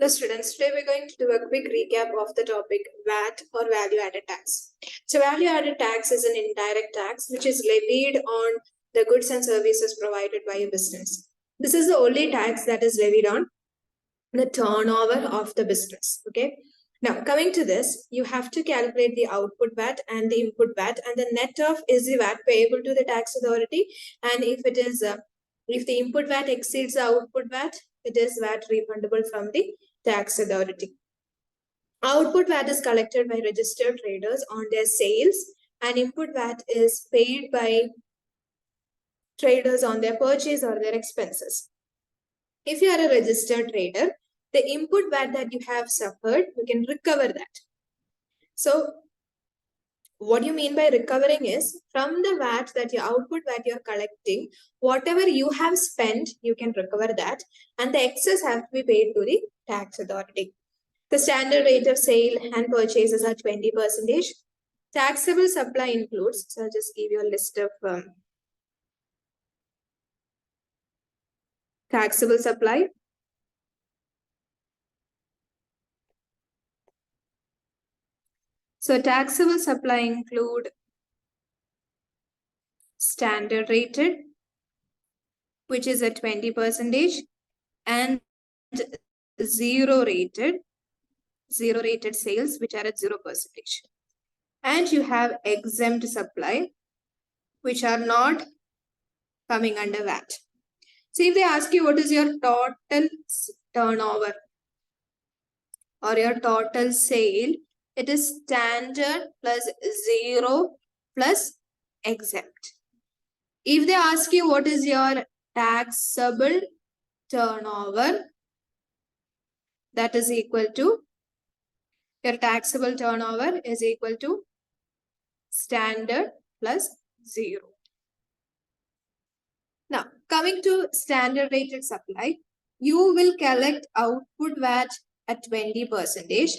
Hello students, today we're going to do a quick recap of the topic VAT or value added tax. So value added tax is an indirect tax which is levied on the goods and services provided by a business. This is the only tax that is levied on the turnover of the business. Okay. Now coming to this, you have to calculate the output VAT and the input VAT, and the net of is the VAT payable to the tax authority, and if it is if the input VAT exceeds the output VAT, it is VAT refundable from the tax authority. Output VAT is collected by registered traders on their sales, and input VAT is paid by traders on their purchase or their expenses. If you are a registered trader, the input VAT that you have suffered, you can recover that. So what you mean by recovering is from the VAT that your output VAT you're collecting, whatever you have spent, you can recover that, and the excess have to be paid to the tax authority. The standard rate of sale and purchases are 20%. Taxable supply includes, so I'll just give you a list of taxable supply. So taxable supply include standard rated, which is at 20%, and zero rated sales, which are at 0%. And you have exempt supply, which are not coming under VAT. So if they ask you what is your total turnover or your total sale, it is standard plus zero plus exempt. If they ask you what is your taxable turnover, that is equal to, your taxable turnover is equal to standard plus 0. Now, coming to standard rated supply, you will collect output VAT at 20%,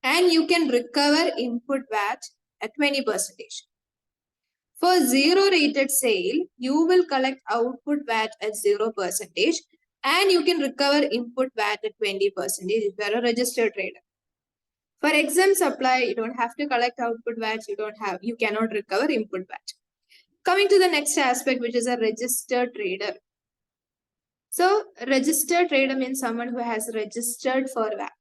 and you can recover input VAT at 20%. For zero rated sale, you will collect output VAT at 0%, and you can recover input VAT at 20% if you are a registered trader. For exempt supply, you don't have to collect output VAT, you cannot recover input VAT. Coming to the next aspect, which is a registered trader. So registered trader means someone who has registered for VAT.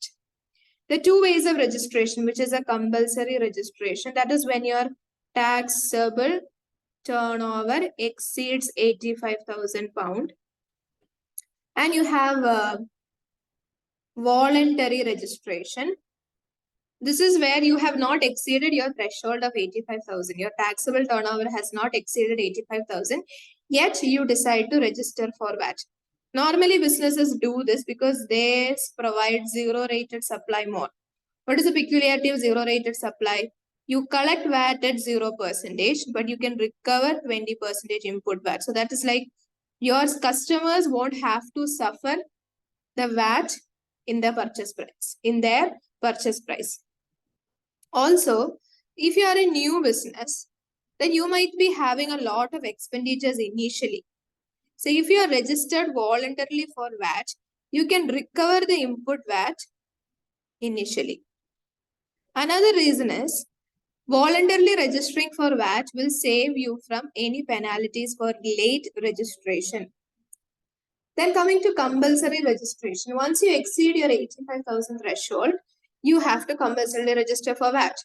There are two ways of registration, which is a compulsory registration. That is when your taxable turnover exceeds £85,000. And you have a voluntary registration. This is where you have not exceeded your threshold of 85,000. Your taxable turnover has not exceeded 85,000, yet you decide to register for VAT. Normally, businesses do this because they provide zero-rated supply more. What is the peculiarity of zero-rated supply? You collect VAT at 0%, but you can recover 20% input VAT. So that is like your customers won't have to suffer the VAT in their purchase price. Also, if you are a new business, then you might be having a lot of expenditures initially. So if you are registered voluntarily for VAT, you can recover the input VAT initially. Another reason is voluntarily registering for VAT will save you from any penalties for late registration. Then coming to compulsory registration, once you exceed your 85,000 threshold, you have to compulsorily register for VAT.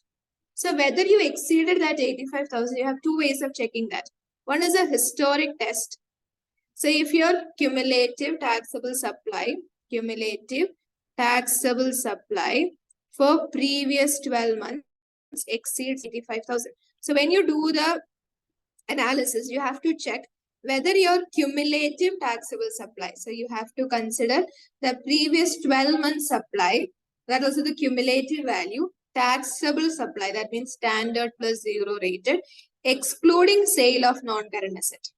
So whether you exceeded that 85,000, you have two ways of checking that. One is a historic test. So if your cumulative taxable supply for previous 12 months exceeds 85,000. So when you do the analysis, you have to check whether your cumulative taxable supply, so you have to consider the previous 12 months supply, that also the cumulative value, taxable supply, that means standard plus zero rated, excluding sale of non-current asset.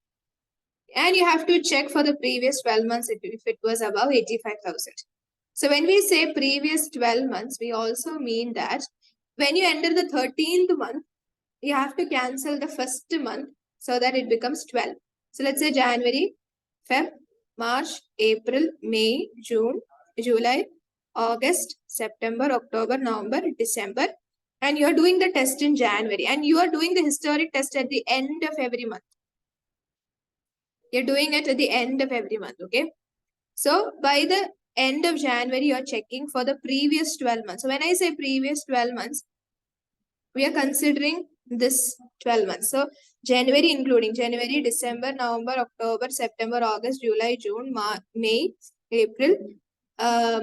And you have to check for the previous 12 months if it was above 85,000. So when we say previous 12 months, we also mean that when you enter the 13th month, you have to cancel the first month so that it becomes 12. So let's say January, Feb, March, April, May, June, July, August, September, October, November, December, and you are doing the test in January, and you are doing the historic test at the end of every month. You're doing it at the end of every month, okay? So by the end of January, you're checking for the previous 12 months. So when I say previous 12 months, we are considering this 12 months. So January including January, December, November, October, September, August, July, June, May, April,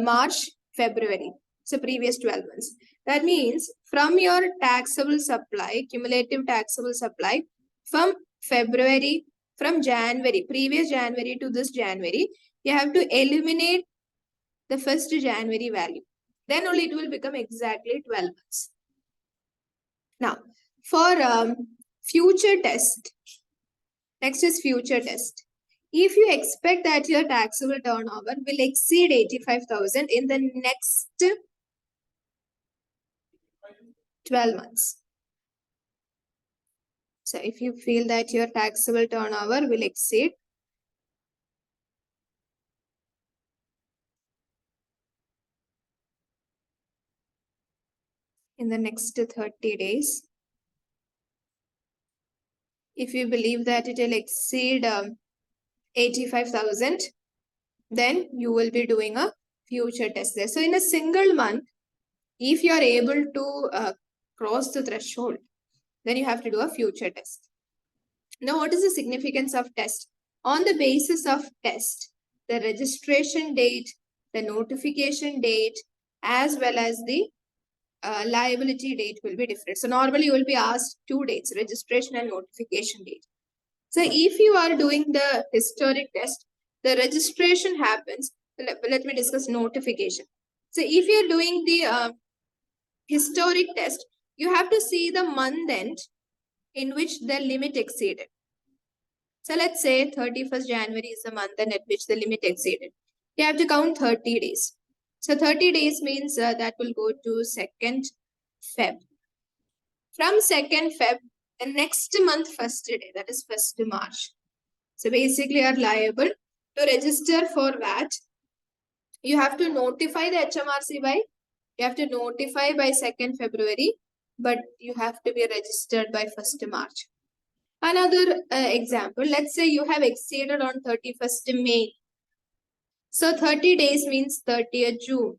March, February. So previous 12 months. That means from your taxable supply, cumulative taxable supply, from February, from January, previous January to this January, you have to eliminate the 1st January value. Then only it will become exactly 12 months. Now, for future test, next is future test. If you expect that your taxable turnover will exceed 85,000 in the next 12 months. So if you feel that your taxable turnover will exceed in the next 30 days, if you believe that it will exceed 85,000, then you will be doing a future test there. So in a single month, if you are able to cross the threshold, then you have to do a future test. Now, what is the significance of test? On the basis of test, the registration date, the notification date, as well as the liability date will be different. So normally you will be asked 2 dates, registration and notification date. So if you are doing the historic test, the registration happens. Let me discuss notification. So if you are doing the historic test, you have to see the month end in which the limit exceeded. So let's say 31st January is the month end at which the limit exceeded. You have to count 30 days. So 30 days means that will go to 2nd Feb. From 2nd Feb, the next month 1st day, that is 1st March. So basically you are liable to register for VAT. You have to notify the HMRC you have to notify by 2nd February, but you have to be registered by 1st March. Another example, let's say you have exceeded on 31st May. So 30 days means 30th June.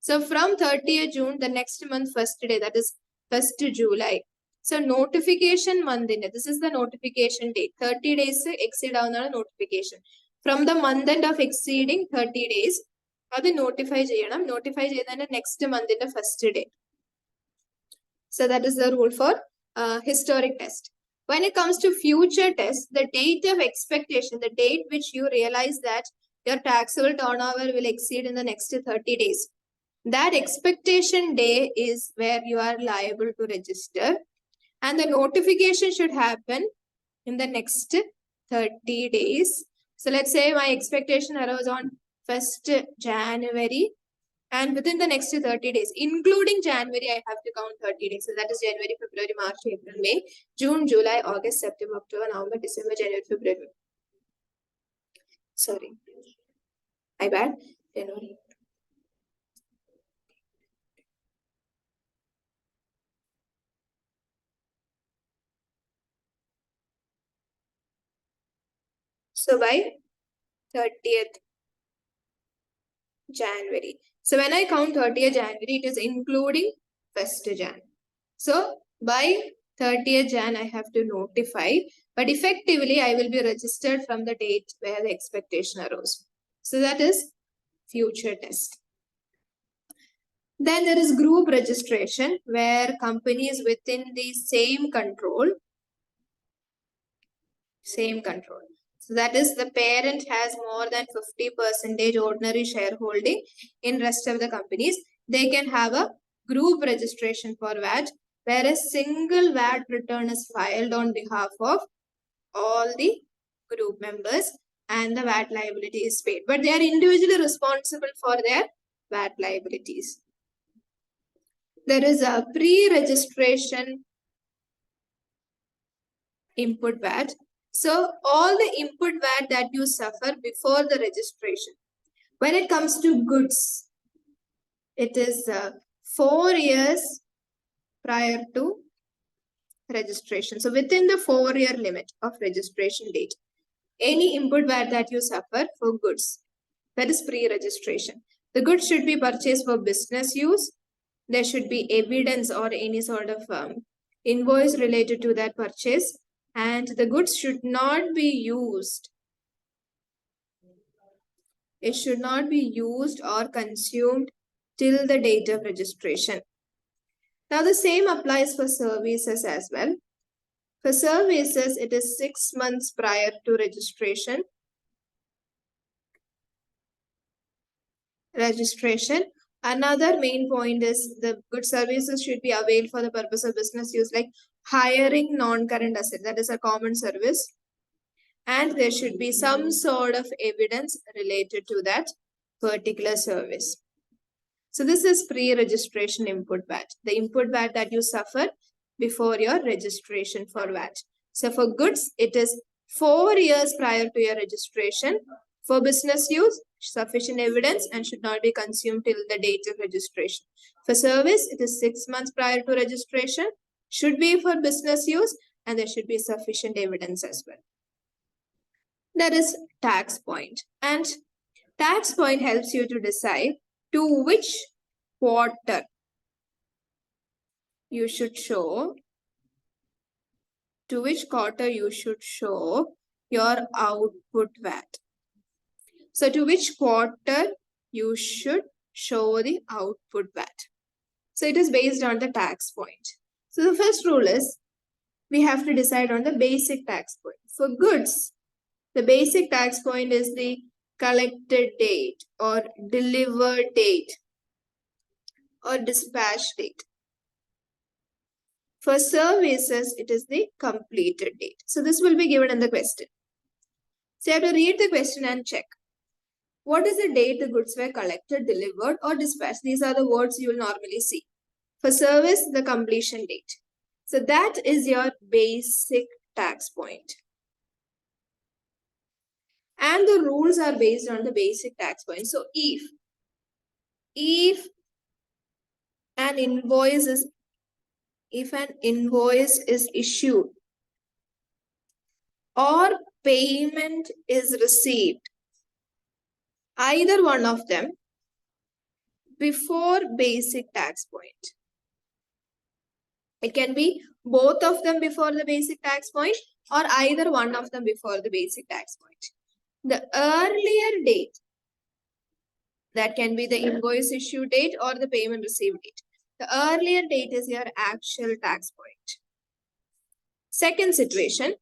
So from 30th June, the next month 1st day, that is 1st July. So notification month in it. This is the notification date. 30 days exceed on the notification. From the month end of exceeding 30 days, അത് notify ചെയ്യണം. Notify ചെയ്തതിന്റെ next month in the 1st day. So that is the rule for historic test. When it comes to future test, the date of expectation, the date which you realize that your taxable turnover will exceed in the next 30 days. That expectation day is where you are liable to register, and the notification should happen in the next 30 days. So let's say my expectation arose on 1st January, and within the next 30 days, including January, I have to count 30 days. So that is January, February, March, April, May, June, July, August, September, October, November, December, January, February. Sorry, my bad. January. So by 30th January. So when I count 30th January, it is including 1st Jan. So by 30th Jan, I have to notify, but effectively I will be registered from the date where the expectation arose. So that is future test. Then there is group registration, where companies within the same control. So that is the parent has more than 50% ordinary shareholding in rest of the companies. They can have a group registration for VAT, where a single VAT return is filed on behalf of all the group members and the VAT liability is paid. But they are individually responsible for their VAT liabilities. There is a pre-registration input VAT. So all the input VAT that you suffer before the registration, when it comes to goods, It is 4 years prior to registration. So within the 4-year limit of registration date, any input VAT that you suffer for goods, that is pre-registration. The goods should be purchased for business use. There should be evidence or any sort of invoice related to that purchase, and the goods should not be used. It should not be used or consumed till the date of registration. Now the same applies for services as well. For services, it is 6 months prior to registration. Another main point is the good services should be availed for the purpose of business use, like hiring non-current asset. That is a common service. And there should be some sort of evidence related to that particular service. So this is pre-registration input VAT, the input VAT that you suffer before your registration for VAT. So for goods, it is 4 years prior to your registration. For business use, sufficient evidence and should not be consumed till the date of registration. For service, it is 6 months prior to registration, should be for business use, and there should be sufficient evidence as well. That is tax point. And tax point helps you to decide to which quarter you should show, your output VAT. So to which quarter you should show the output VAT. So it is based on the tax point. So the first rule is we have to decide on the basic tax point. For goods, the basic tax point is the collected date or delivered date or dispatch date. For services, it is the completed date. So this will be given in the question. So you have to read the question and check. What is the date the goods were collected, delivered, or dispatched? These are the words you will normally see. For service, the completion date. So that is your basic tax point. And the rules are based on the basic tax point. So if an invoice is issued or payment is received, either one of them before basic tax point. It can be both of them before the basic tax point or either one of them before the basic tax point. The earlier date, that can be the invoice issue date or the payment received date. The earlier date is your actual tax point. Second situation,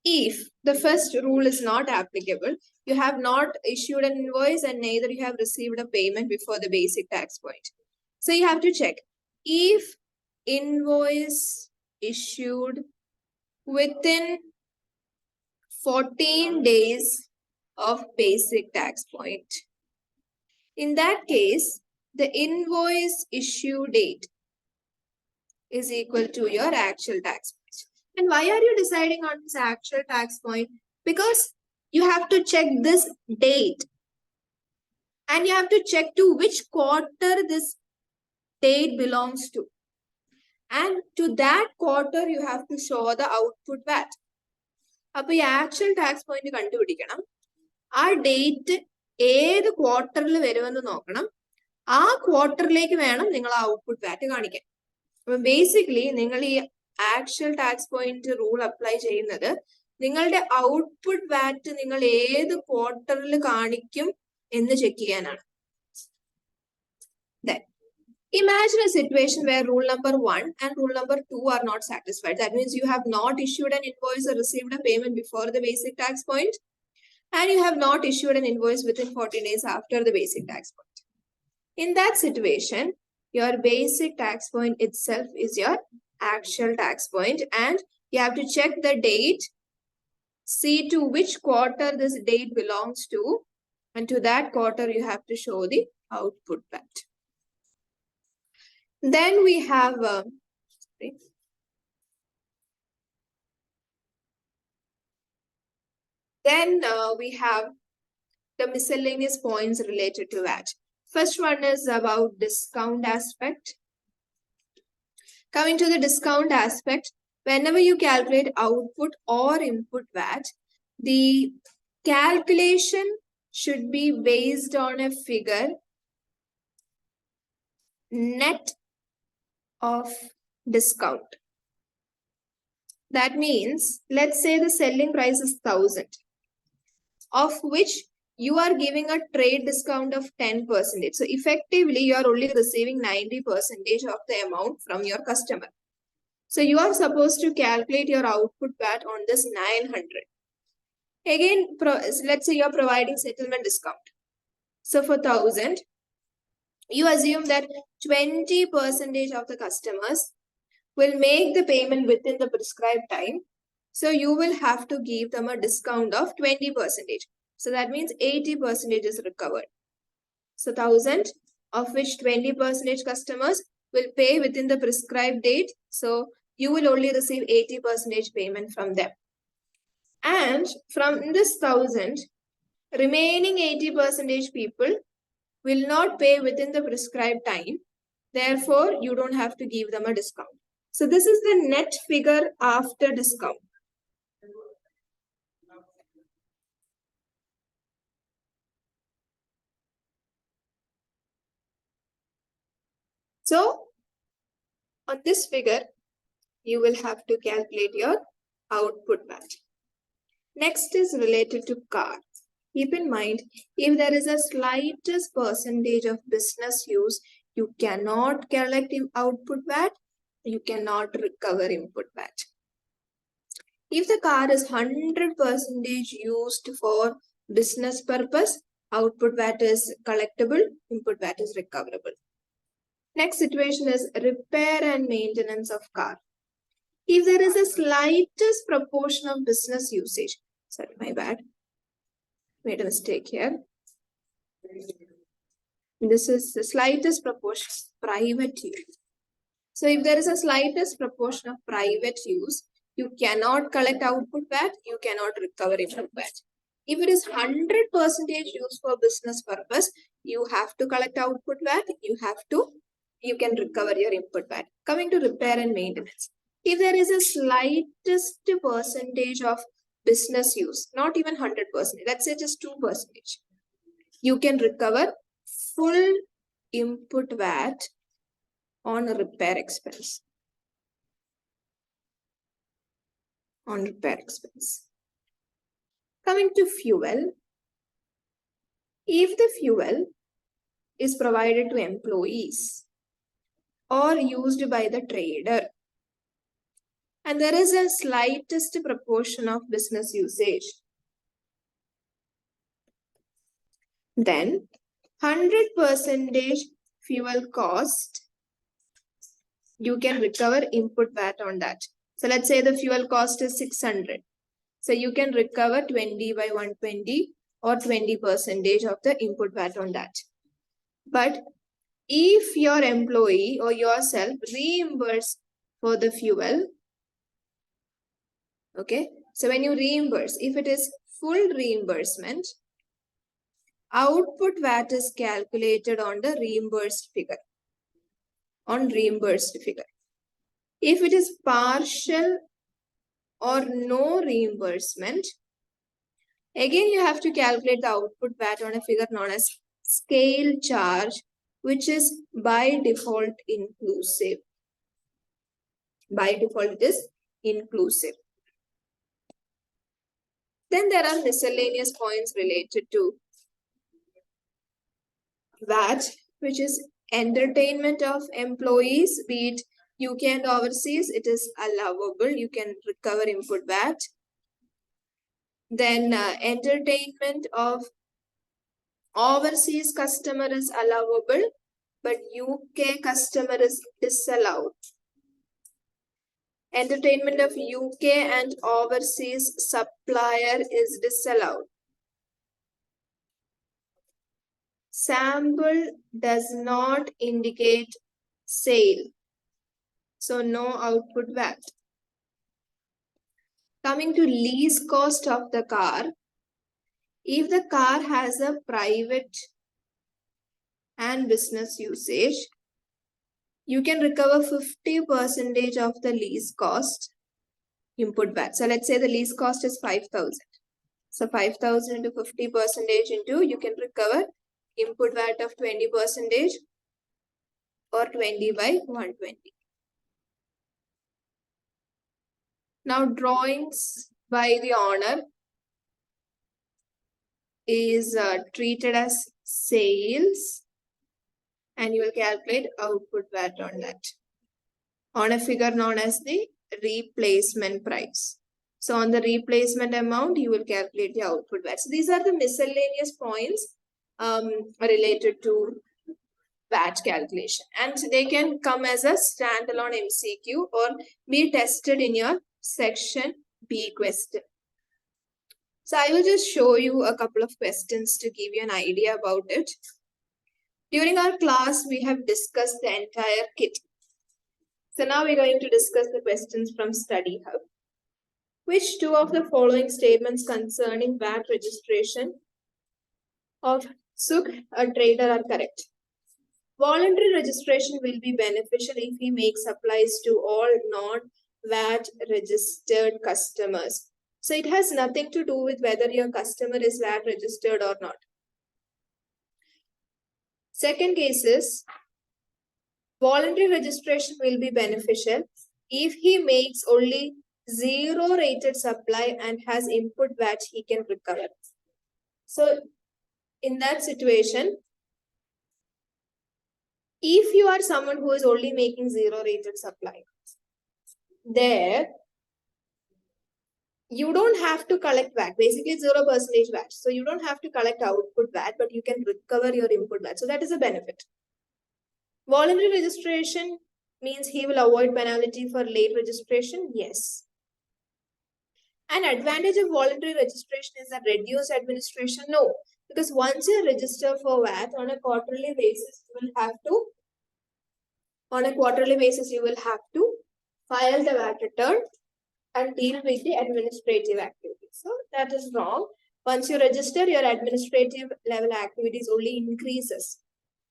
if the first rule is not applicable, you have not issued an invoice and neither you have received a payment before the basic tax point. So you have to check if invoice issued within 14 days of basic tax point. In that case, the invoice issue date is equal to your actual tax point. And why are you deciding on this actual tax point? Because you have to check this date and you have to check to which quarter this date belongs to. And to that quarter, you have to show the output VAT. അപ്പോൾ ഈ actual tax point കണ്ടുപിടിക്കണം. ആ date ഏത് ക്വാർട്ടറിൽ വരുമെന്ന് നോക്കണം. ആ ക്വാർട്ടറിലേക്ക് വേണം നിങ്ങൾ ആ ഔട്ട്പുട്ട് വാറ്റ് കാണിക്കാൻ. അപ്പൊ ബേസിക്കലി നിങ്ങൾ ഈ actual tax point rule apply ചെയ്യുന്നത് നിങ്ങളുടെ ഔട്ട്പുട്ട് വാറ്റ് നിങ്ങൾ ഏത് ക്വാർട്ടറിൽ കാണിക്കും എന്ന് ചെക്ക് ചെയ്യാനാണ്. Then imagine a situation where rule number 1 and rule number 2 are not satisfied. That means you have not issued an invoice or received a payment before the basic tax point, and you have not issued an invoice within 14 days after the basic tax point. In that situation, your basic tax point itself is your actual tax point, and you have to check the date, see to which quarter this date belongs to, and to that quarter you have to show the output VAT. Then we have we have the miscellaneous points related to VAT. First one is about discount aspect. Coming to the discount aspect, whenever you calculate output or input VAT, the calculation should be based on a figure net of discount. That means, let's say the selling price is 1,000, of which you are giving a trade discount of 10%. So effectively, you are only receiving 90% of the amount from your customer. So you are supposed to calculate your output VAT on this 900. Again, let's say you are providing settlement discount. So for 1,000, you assume that 20% of the customers will make the payment within the prescribed time. So you will have to give them a discount of 20%. So that means 80% is recovered. So 1,000, of which 20% customers will pay within the prescribed date. So you will only receive 80% payment from them. And from this 1,000, remaining 80% people will not pay within the prescribed time. Therefore, you don't have to give them a discount. So this is the net figure after discount. So on this figure, you will have to calculate your output VAT. Next is related to car. Keep in mind, if there is a slightest percentage of business use, you cannot collect output VAT, you cannot recover input VAT. If the car is 100% used for business purpose, output VAT is collectible, input VAT is recoverable. Next situation is repair and maintenance of car. If there is a slightest proportion of business usage, sorry, my bad, made a mistake here. This is the slightest proportion of private use. So if there is a slightest proportion of private use, you cannot collect output VAT, you cannot recover input VAT. If it is 100% used for business purpose, you have to collect output VAT, you can recover your input VAT. Coming to repair and maintenance. If there is a slightest percentage of business use, not even 100%, let's say just 2%, you can recover full input VAT on repair expense. Coming to fuel. If the fuel is provided to employees or used by the trader, and there is a slightest proportion of business usage, then 100% fuel cost, you can recover input VAT on that. So let's say the fuel cost is 600. So you can recover 20 by 120 or 20% of the input VAT on that. But if your employee or yourself reimburse for the fuel, okay, so when you reimburse, if it is full reimbursement, output VAT is calculated on the reimbursed figure. If it is partial or no reimbursement, again you have to calculate the output VAT on a figure known as scale charge, which is by default inclusive. By default it is inclusive. Then there are miscellaneous points related to VAT, which is entertainment of employees, be it UK and overseas, it is allowable. You can recover input VAT. Then entertainment of overseas customer is allowable, but UK customer is disallowed. Entertainment of UK and overseas supplier is disallowed. Sample does not indicate sale, so no output VAT. Coming to lease cost of the car, if the car has a private and business usage, you can recover 50% of the lease cost input VAT. So let's say the lease cost is 5,000. So 5,000 into 50% into, you can recover input VAT of 20% or 20 by 120. Now drawings by the owner is treated as sales, and you will calculate output VAT on that on a figure known as the replacement price. So on the replacement amount, you will calculate the output VAT. So these are the miscellaneous points related to VAT calculation, and they can come as a standalone MCQ or be tested in your section B question. So I will just show you a couple of questions to give you an idea about it. During our class, we have discussed the entire kit. So now we're going to discuss the questions from Study Hub. Which two of the following statements concerning VAT registration of SUK, a trader, are correct? Voluntary registration will be beneficial if he makes supplies to all non-VAT registered customers. So it has nothing to do with whether your customer is VAT registered or not. Second case is, voluntary registration will be beneficial if he makes only 0 rated supply and has input VAT he can recover. So in that situation, if you are someone who is only making 0 rated supply, there you don't have to collect VAT. Basically 0% VAT. So you don't have to collect output VAT, but you can recover your input VAT. So that is a benefit. Voluntary registration means he will avoid penalty for late registration. Yes. An advantage of voluntary registration is a reduced administration. No, because once you register for VAT on a quarterly basis, you will have to file the VAT return and deal with the administrative activities. So that is wrong. Once you register, your administrative level activities only increases.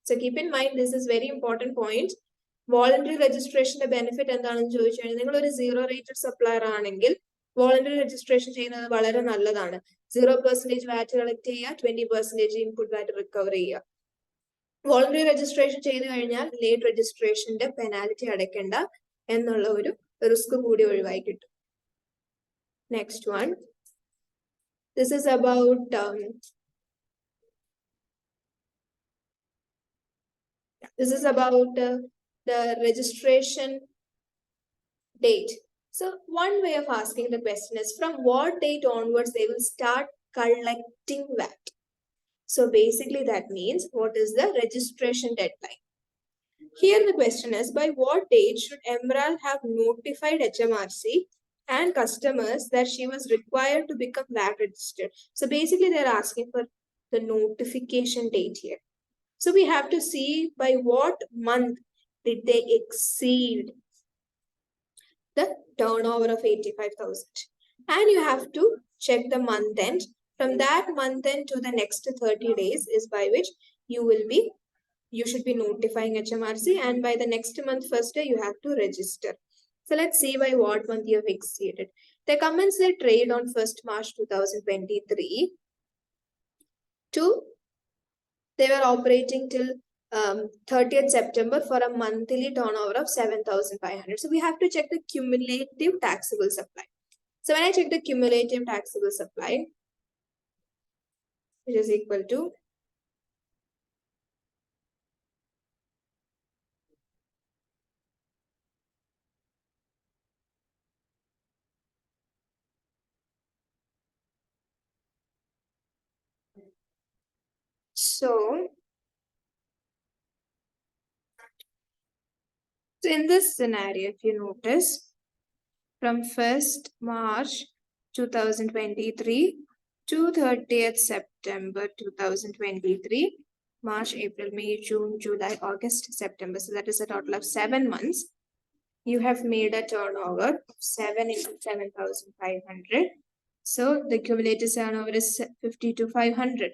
So keep in mind, this is very important point. Voluntary registration benefit എന്താണെന്ന് ചോദിച്ചു കഴിഞ്ഞാൽ നിങ്ങൾ ഒരു 0 rated supplier ആണെങ്കിൽ voluntary registration ചെയ്യുന്നത് വളരെ നല്ലതാണ്. 0% VAT collect ചെയ്യുക, 20% input VAT റിക്കവർ ചെയ്യുക. വോളണ്ടറി രജിസ്ട്രേഷൻ ചെയ്തു കഴിഞ്ഞാൽ ലേറ്റ് രജിസ്ട്രേഷന്റെ പെനാൽറ്റി അടയ്ക്കേണ്ട എന്നുള്ള ഒരു റിസ്ക് കൂടി ഒഴിവായി കിട്ടും. Next one. This is about the registration date. So one way of asking the question is, from what date onwards they will start collecting VAT? So basically that means, what is the registration deadline? Here the question is, by what date should Emerald have notified HMRC and customers that she was required to become VAT registered? So basically they're asking for the notification date here. So we have to see by what month did they exceed the turnover of 85,000. And you have to check the month end. From that month end to the next 30 days is by which you should be notifying HMRC, and by the next month first day you have to register. So let's see by what month you have exceeded. They commenced their trade on 1st March 2023 to they were operating till 30th September for a monthly turnover of 7,500. So we have to check the cumulative taxable supply. So when I check the cumulative taxable supply, which is equal to So in this scenario, if you notice, from 1st March 2023 to 30th September 2023, March, April, May, June, July, August, September. So that is a total of 7 months. You have made a turnover of 7 into 7,500. So the cumulative turnover is 52,500.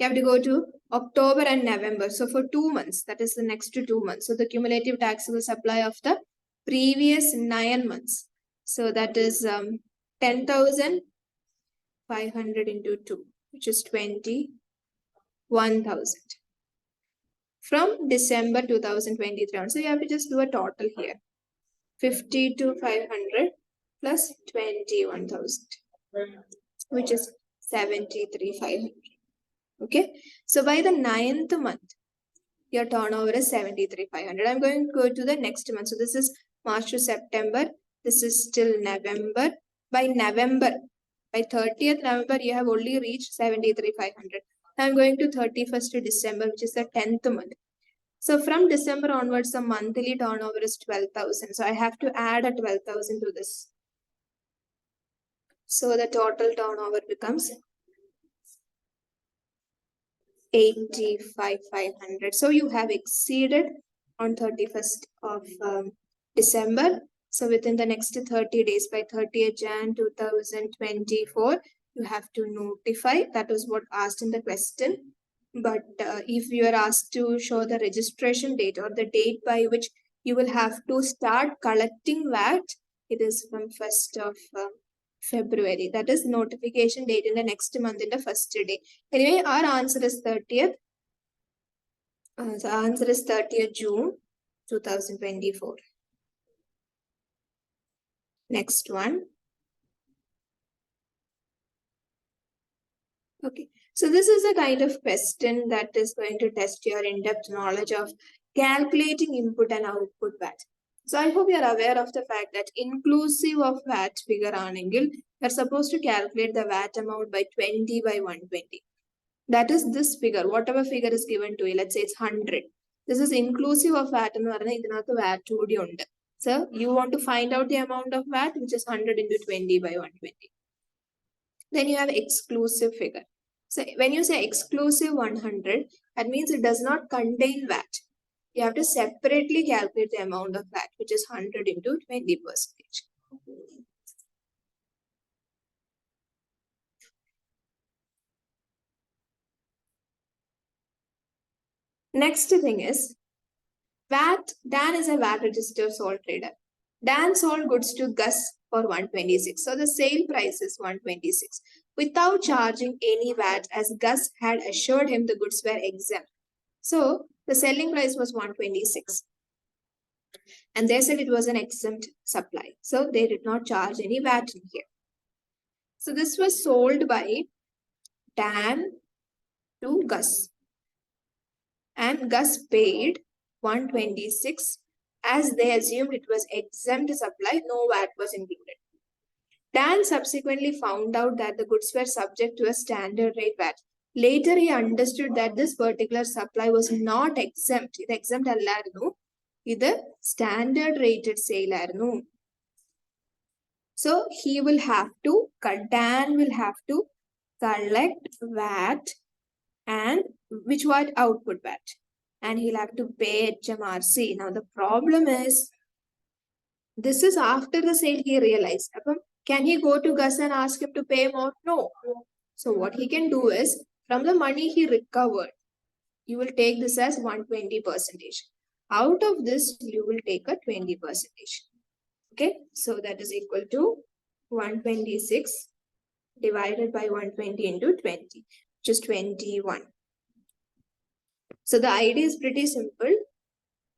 You have to go to October and November. So for 2 months, that is the next 2 months. So the cumulative taxable supply of the previous 9 months. So that is 10,500 into 2, which is 21,000. From December 2023 on. So you have to just do a total here. 52,500 plus 21,000, which is 73,500. Okay. So by the 9th month, your turnover is 73,500. I'm going to go to the next month. So this is March to September. This is till November. By November, by 30th November, you have only reached 73,500. I'm going to 31st December, which is the 10th month. So from December onwards, the monthly turnover is 12,000. So I have to add a 12,000 to this. So the total turnover becomes 85,500. So you have exceeded on 31st of December. So within the next 30 days, by 30th Jan 2024, you have to notify. That was what asked in the question. But if you are asked to show the registration date or the date by which you will have to start collecting VAT, it is from 1st of February. That is notification date in the next month in the first day. Anyway, our answer is 30th. So our answer is 30th June 2024. Next one. Okay. So this is a kind of question that is going to test your in-depth knowledge of calculating input and output VAT. So I hope you are aware of the fact that inclusive of VAT figure aanengil, you are supposed to calculate the VAT amount by 20 by 120. That is this figure, whatever figure is given to you. Let's say it's 100. This is inclusive of VAT. VAT. So you want to find out the amount of VAT, which is 100 into 20 by 120. Then you have exclusive figure. So when you say exclusive 100, that means it does not contain VAT. You have to separately calculate the amount of VAT, which is 100 into 20%. Next thing is VAT. Dan is a VAT registered sole trader. Dan sold goods to Gus for 126. So the sale price is 126 without charging any VAT, as Gus had assured him the goods were exempt. So the selling price was 126. And they said it was an exempt supply. So they did not charge any VAT in here. So this was sold by Dan to Gus. And Gus paid 126 as they assumed it was exempt supply, no VAT was included. Dan subsequently found out that the goods were subject to a standard rate VAT. Later he understood that this particular supply was not exempt. It exempt allarnu. This standard rated sale arnu. So he will have to, Dan will have to collect VAT and which what output VAT. And he'll have to pay HMRC. Now the problem is, this is after the sale he realized. Can he go to Gus and ask him to pay more? No. So what he can do is, from the money he recovered, you will take this as 120%. Out of this, you will take a 20%. Okay, so that is equal to 126 divided by 120 into 20, which is 21. So the idea is pretty simple.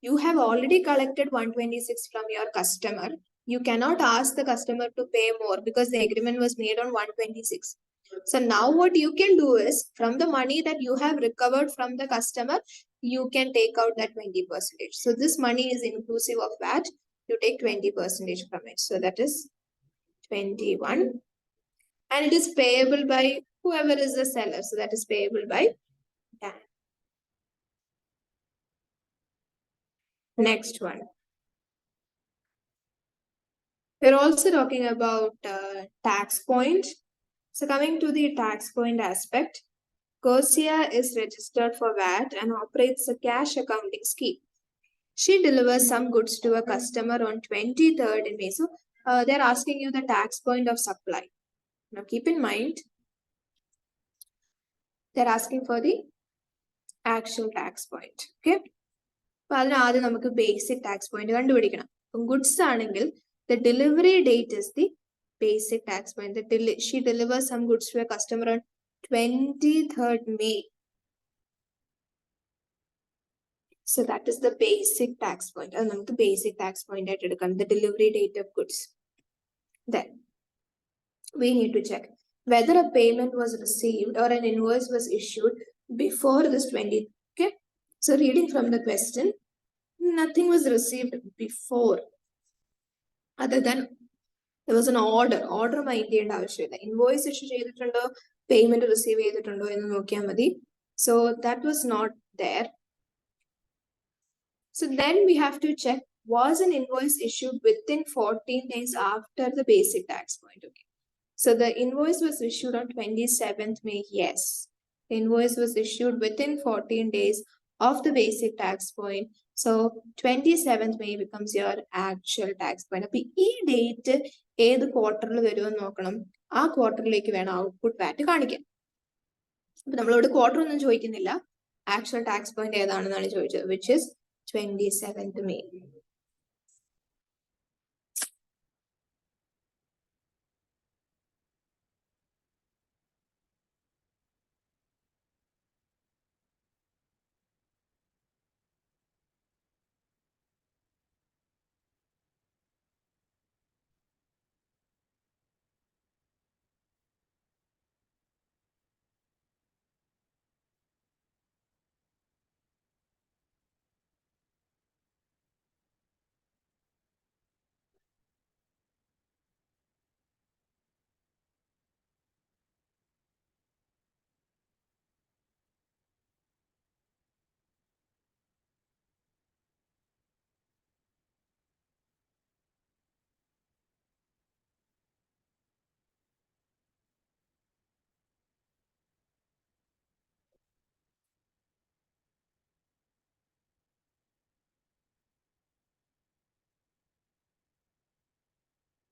You have already collected 126 from your customer. You cannot ask the customer to pay more because the agreement was made on 126. So now what you can do is, from the money that you have recovered from the customer, you can take out that 20%. So this money is inclusive of VAT. You take 20% from it. So that is 21. And it is payable by whoever is the seller. So that is payable by Dan. Next one. We're also talking about tax point. So coming to the tax point aspect, Qustion is registered for VAT and operates a cash accounting scheme. She delivers some goods to a customer on 23rd in May. So they're asking you the tax point of supply. Now keep in mind, They're asking for the actual tax point. Okay. So, basic tax point. Goods the delivery date is the basic tax point. She delivers some goods to a customer on 23rd May. So that is the basic tax point. And the basic tax point at the delivery date of goods. Then we need to check whether a payment was received or an invoice was issued before this 20th. Okay. So reading from the question, nothing was received before other than there was an order. Order maintained invoice issue payment receive so that was not there. So then we have to check, was an invoice issued within 14 days after the basic tax point? Okay. So the invoice was issued on 27th May. Yes. The invoice was issued within 14 days of the basic tax point. So 27th May becomes your actual tax point. Now, this date is quarter quarter output VAT. Quarter actual tax point which is 27th May.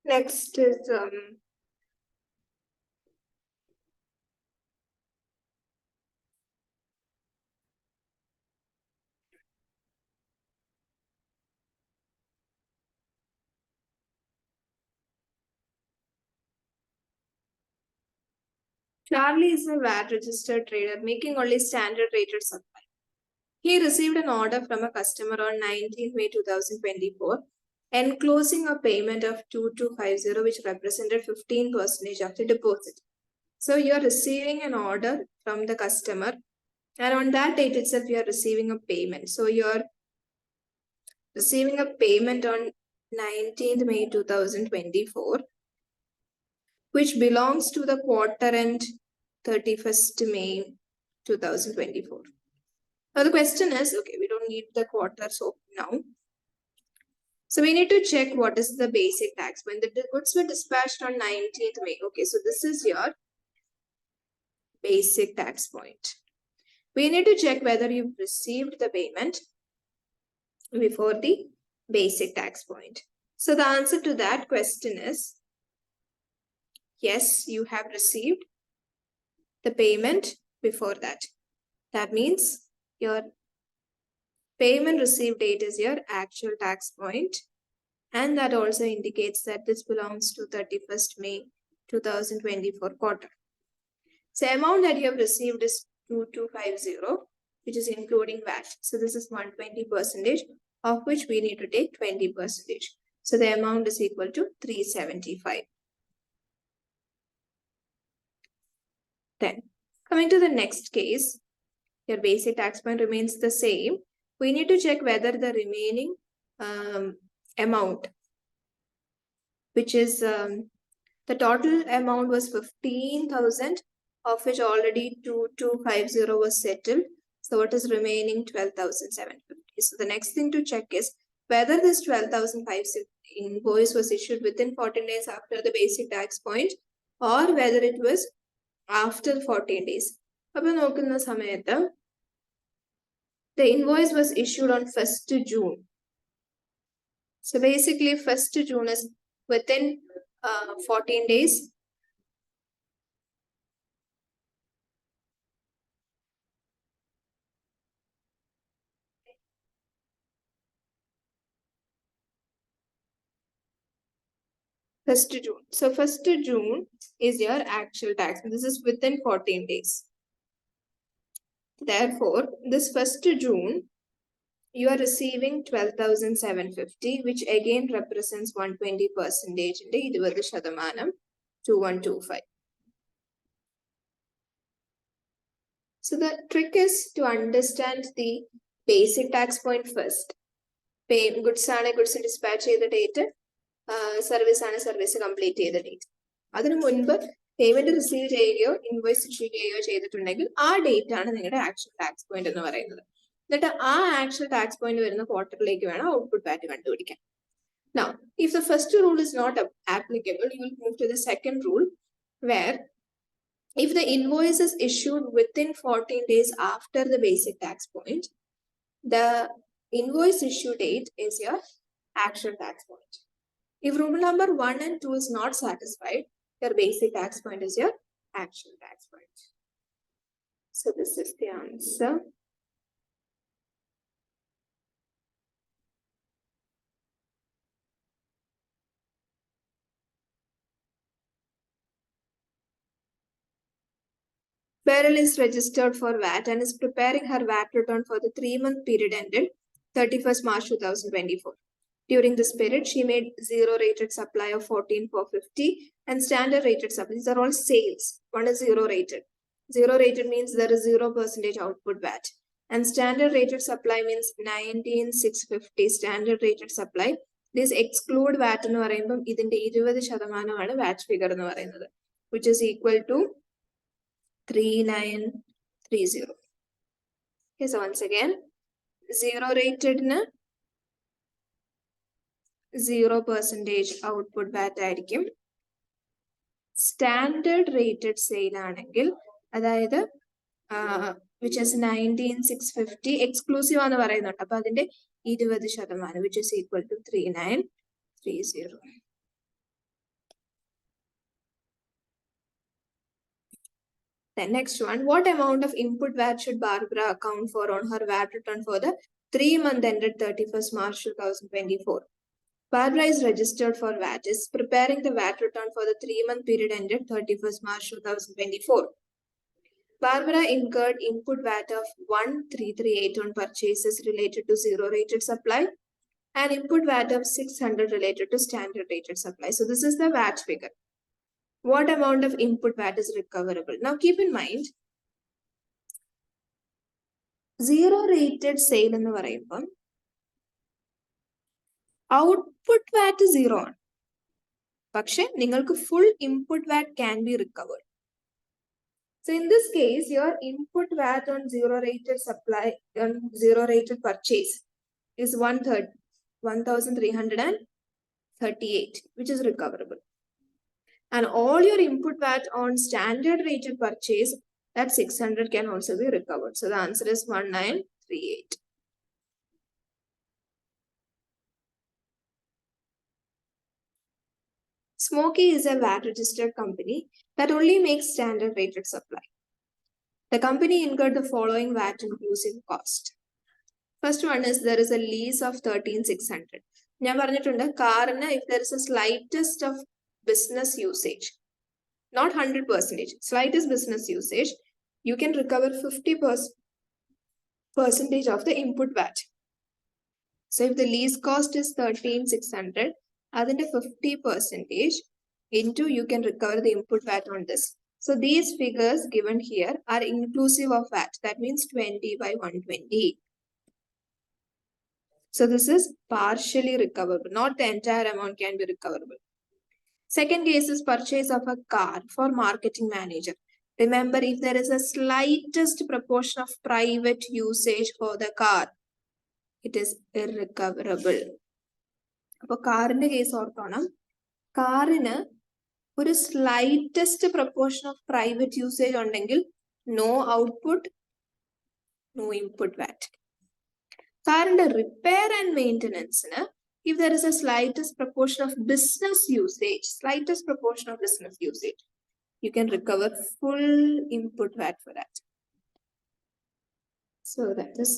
Next is Charlie is a VAT registered trader making only standard rated supply. He received an order from a customer on 19th May 2024 enclosing a payment of 2250 which represented 15% of the deposit. So you are receiving an order from the customer and on that date itself you are receiving a payment. So you are receiving a payment on 19th May 2024 which belongs to the quarter end 31st May 2024. Now the question is, okay, we don't need the quarter so now. So we need to check what is the basic tax. When the goods were dispatched on 19th May. Okay, so this is your basic tax point. We need to check whether you've received the payment before the basic tax point. So the answer to that question is, yes, you have received the payment before that. That means your payment received date is your actual tax point. And that also indicates that this belongs to 31st May 2024 quarter. So amount that you have received is 2250, which is including VAT. So this is 120%, of which we need to take 20%. So the amount is equal to 375. Then coming to the next case, your basic tax point remains the same. We need to check whether the remaining amount, which is the total amount was 15,000, of which already 2250 was settled. So what is remaining? 12,750. So the next thing to check is whether this 12,560 invoice was issued within 14 days after the basic tax point or whether it was after 14 days. The invoice was issued on 1st June. So basically 1st June is within 14 days. 1st June. So 1st June is your actual tax. This is within 14 days. Therefore, this 1st June, you are receiving 12,750, which again represents 120% in the 20% 2125. So the trick is to understand the basic tax point first. Pay goods dispatch the date, service service complete the date. അതിനു മുൻപ് payment receive ചെയ്യുകയോ invoice issue ചെയ്യുകയോ ചെയ്തിട്ടുണ്ടെങ്കിൽ ആ date ആണ് നിങ്ങളുടെ actual tax point എന്ന് പറയുന്നത്. എന്നിട്ട് ആ ആക്ച്വൽ ടാക്സ് പോയിന്റ് വരുന്ന ക്വാർട്ടറിലേക്ക് വേണം ഔട്ട്പുട്ട് വാറ്റ് കണ്ടുപിടിക്കാൻ. Now, if the first rule is not applicable, you will move to the second rule, where if the invoice is issued within 14 days after the basic tax point, the invoice issue date is your actual tax point. If rule number 1 and 2 is not satisfied, your basic tax point is your actual tax point. So this is the answer. Beryl is registered for VAT and is preparing her VAT return for the 3-month period ended 31st March 2024. During this period, she made zero rated supply of 14,450 and standard rated supply. These are all sales. One is zero rated. Zero rated means there is 0% output VAT. And standard rated supply means 19,650 standard rated supply. This exclude VAT എന്ന് പറയുമ്പോൾ ഇതിന്റെ 20% VAT figure എന്ന് പറയുന്നത്, which is equal to 3930. Okay, so once again, zero rated na 0% output VAT ആയിരിക്കും. Standard rated sale ആണെങ്കിൽ അതായത് which is 19,650 exclusive ആണ് പറയുന്നുണ്ട്. അപ്പൊ അതിന്റെ 20%, which is equal to 3930. The next one, what amount of input VAT should Barbara account for on her VAT return for the 3-month ended 31st March 2024? Barbara is registered for VAT, is preparing the VAT return for the 3-month period ended 31st March 2024. Barbara incurred input VAT of 1,338 on purchases related to zero rated supply and input VAT of 600 related to standard rated supply. So this is the VAT figure. What amount of input VAT is recoverable? Now keep in mind, zero rated sale എന്ന് പറയുമ്പോൾ output VAT 0 ആണ്. പക്ഷെ നിങ്ങൾക്ക് full input VAT can be recovered. So in this case, your input VAT on zero rated supply, on zero rated purchase is 1,338, which is recoverable. And all your input VAT on standard rated purchase, that 600 can also be recovered. So the answer is 1938. Smoky is a VAT registered company that only makes standard rated supply. The company incurred the following VAT inclusive cost. First one is there is a lease of 13,600. ഞാൻ പറഞ്ഞിട്ടുണ്ട് കാറിന് if there is a slightest of business usage, not 100%, slightest business usage, you can recover 50% of the input VAT. So if the lease cost is 13,600, adinte 50% into you can recover the input VAT on this. So these figures given here are inclusive of VAT. That means 20 by 120. So this is partially recoverable. Not the entire amount can be recoverable. Second case is purchase of a car for marketing manager. Remember, if there is a slightest proportion of private usage for the car, it is irrecoverable. അപ്പോൾ കാറിന്റെ case ഓർത്തോണം, കാറിന് ഒരു slightest proportion of private usage ഉണ്ടെങ്കിൽ no output, no input VAT. കാറിന്റെ repair and മെയിൻ്റനൻസിന് if there is a slightest proportion of business usage, you can recover full input VAT for that. So that is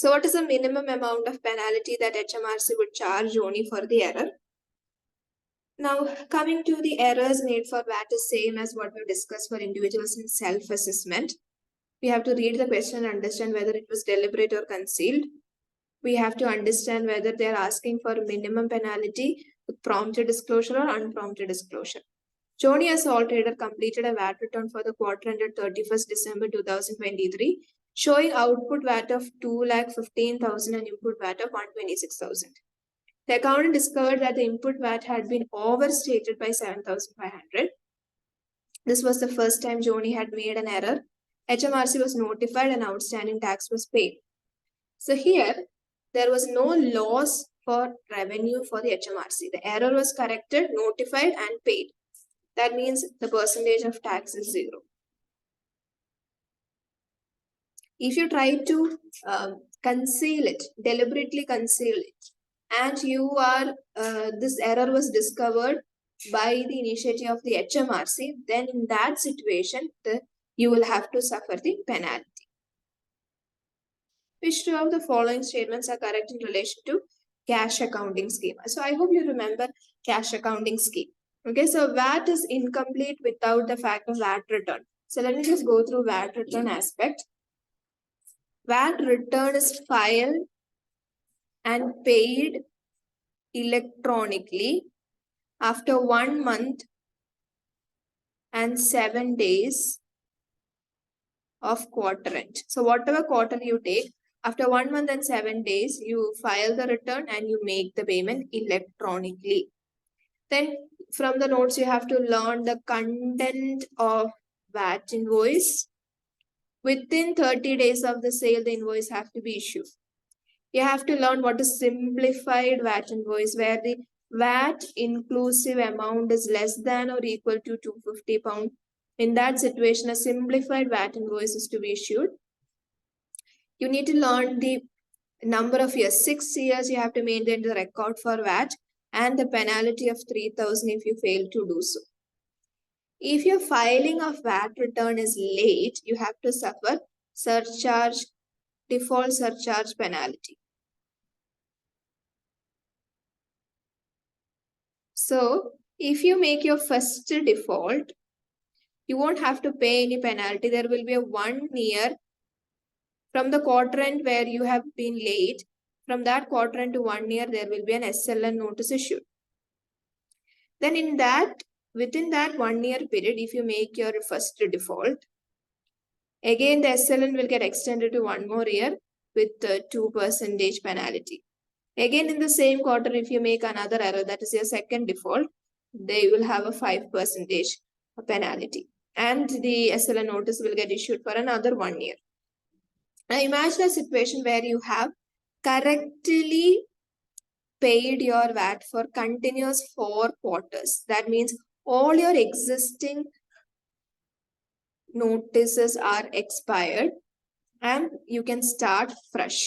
So what is the minimum amount of penalty that HMRC would charge Joni for the error? Now, coming to the errors made for VAT is same as what we discussed for individuals in self-assessment. We have to read the question and understand whether it was deliberate or concealed. We have to understand whether they are asking for minimum penalty with prompted disclosure or unprompted disclosure. Joni, a sole trader, completed a VAT return for the quarter ended 31st December 2023, showing output VAT of 2,15,000 and input VAT of 126,000. The accountant discovered that the input VAT had been overstated by 7,500. This was the first time Joni had made an error. HMRC was notified and outstanding tax was paid. So here, there was no loss for revenue for the HMRC. The error was corrected, notified and paid. That means the percentage of tax is 0. If you try to conceal it, deliberately conceal it, and you are this error was discovered by the initiative of the HMRC, then in that situation, you will have to suffer the penalty. Which two of the following statements are correct in relation to cash accounting scheme? So I hope you remember cash accounting scheme. Okay, so VAT is incomplete without the fact of VAT return. So let me just go through VAT return aspect. VAT return is filed and paid electronically after 1 month and 7 days of quarter end. So whatever quarter you take, after 1 month and 7 days, you file the return and you make the payment electronically. Then from the notes, you have to learn the content of VAT invoice. Within 30 days of the sale, the invoice have to be issued. You have to learn what is simplified VAT invoice, where the VAT inclusive amount is less than or equal to £250. In that situation, a simplified VAT invoice is to be issued. You need to learn the number of years. 6 years you have to maintain the record for VAT and the penalty of 3,000 if you fail to do so. If your filing of VAT return is late, you have to suffer surcharge, default surcharge penalty. So, if you make your first default, you won't have to pay any penalty. There will be a 1 year from the quarter end where you have been late. From that quarter end to 1 year, there will be an SLN notice issued. Then within that 1 year period, if you make your first default, again the SLN will get extended to 1 more year with 2% penalty. Again, in the same quarter, if you make another error, that is your second default, they will have a 5% penalty. And the SLN notice will get issued for another 1 year. Now imagine a situation where you have correctly paid your VAT for continuous 4 quarters. That means all your existing notices are expired and you can start fresh.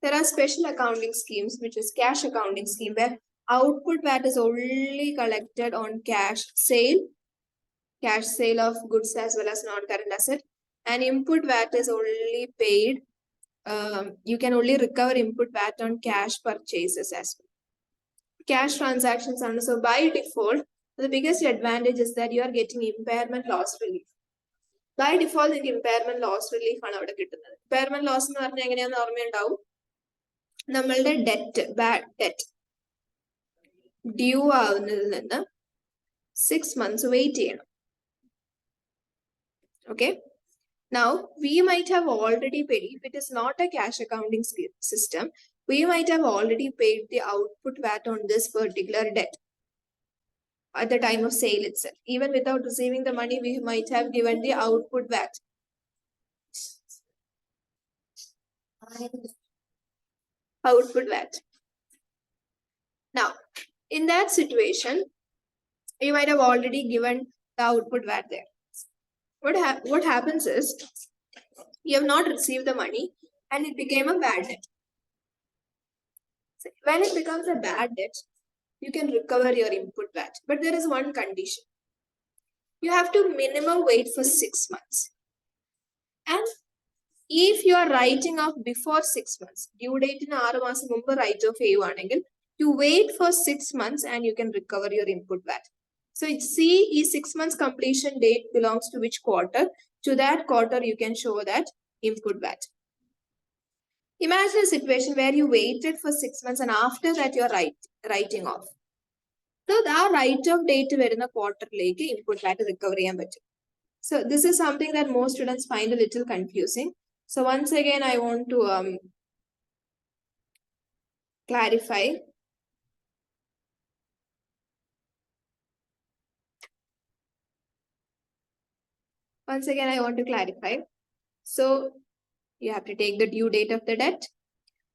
There are special accounting schemes, which is cash accounting scheme, where output VAT is only collected on cash sale of goods as well as non-current asset, and input VAT is only paid. You can only recover input VAT on cash purchases as well. Cash transactions are so by default. The biggest advantage is that you are getting impairment loss relief. By default, the impairment loss relief ആണ് അവിടെ കിട്ടുന്നത്. Impairment loss എന്ന് പറഞ്ഞാൽ എങ്ങനെയാണെന്ന് ഓർമ്മയുണ്ടാവും. നമ്മളുടെ bad debt due ആവുന്നതിൽ നിന്ന് 6 months wait ചെയ്യണം. Okay. Now, we might have already paid, if it is not a cash accounting system, we might have already paid the output VAT on this particular debt at the time of sale itself. Even without receiving the money, we might have given the output VAT. Output VAT. Now, in that situation, you might have already given the output VAT there. What happens is, you have not received the money and it became a bad debt. So when it becomes a bad debt, you can recover your input VAT. But there is one condition. You have to minimum wait for 6 months. And If you are writing off before 6 months, due date in 6 മാസം മുമ്പ് write off ചെയ്യുവാണെങ്കിൽ, you wait for 6 months and you can recover your input VAT. So see, is 6 months completion date belongs to which quarter? To that quarter, you can show that input VAT. Imagine a situation where you waited for 6 months and after that you are writing off. So the write-off date വരുന്ന quarterലേക്ക് input VAT recover ചെയ്യാൻ പറ്റും. So this is something that most students find a little confusing. So once again, I want to clarify. Once again, I want to clarify. So you have to take the due date of the debt.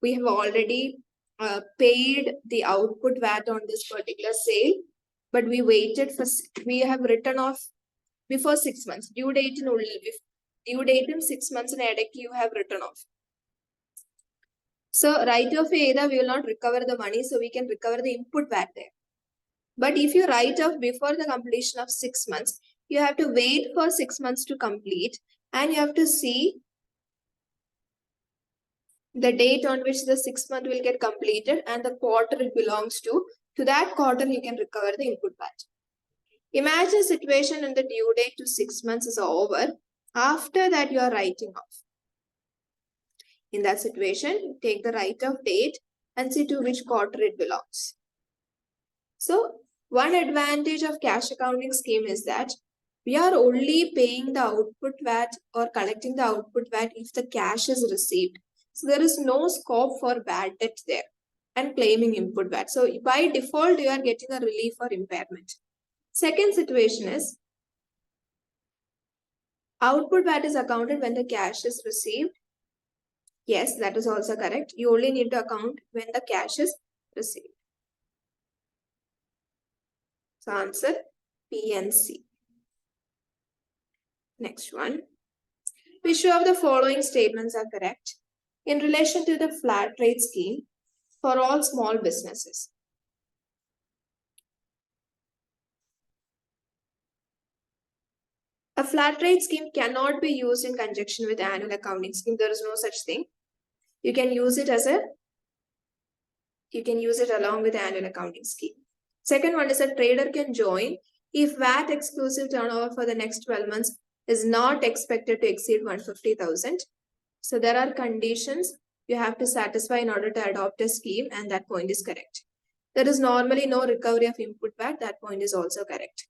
We have already paid the output VAT on this particular sale, but we waited for, we have written off before 6 months. Due date in 6 months in edit, you have written off. So write off either we will not recover the money, so we can recover the input VAT there. But if you write off before the completion of 6 months, you have to wait for 6 months to complete, and you have to see the date on which the 6th month will get completed and the quarter it belongs to. To that quarter, you can recover the input VAT. Imagine a situation when the due date to 6 months is over. After that, you are writing off. In that situation, you take the write-off date and see to which quarter it belongs. So, one advantage of cash accounting scheme is that we are only paying the output VAT or collecting the output VAT if the cash is received. So there is no scope for bad debt there and claiming input VAT. So by default, you are getting a relief or impairment. Second situation is output VAT is accounted when the cash is received. Yes, that is also correct. You only need to account when the cash is received. So answer B and C. Next one. Which of the following statements are correct in relation to the flat rate scheme for all small businesses? A flat rate scheme cannot be used in conjunction with annual accounting scheme. There is no such thing. You can use it along with the annual accounting scheme. Second one is a trader can join if VAT exclusive turnover for the next 12 months is not expected to exceed 150,000. So there are conditions you have to satisfy in order to adopt a scheme, and that point is correct. There is normally no recovery of input VAT. That point is also correct.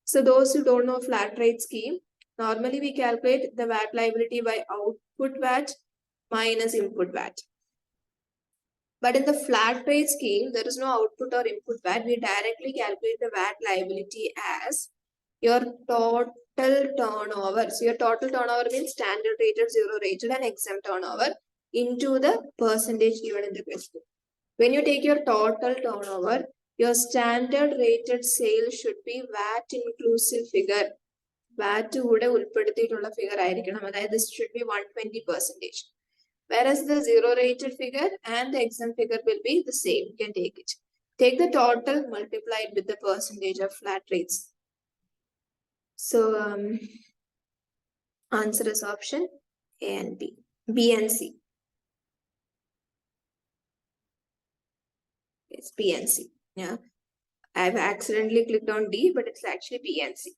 So those who don't know flat rate scheme, normally we calculate the VAT liability by output VAT minus input VAT. But in the flat rate scheme, there is no output or input VAT. We directly calculate the VAT liability as your total turnover. So your total turnover means standard rated, zero rated and exempt turnover into the percentage given in the question. When you take your total turnover, your standard rated sale should be VAT inclusive figure. VAT would have figure. This should be 120%. Whereas the zero rated figure and the exempt figure will be the same. You can take it. Take the total multiplied with the percentage of flat rates. So answer is option A and B. B and C. It's B and C. Yeah. I've accidentally clicked on D, but it's actually B and C.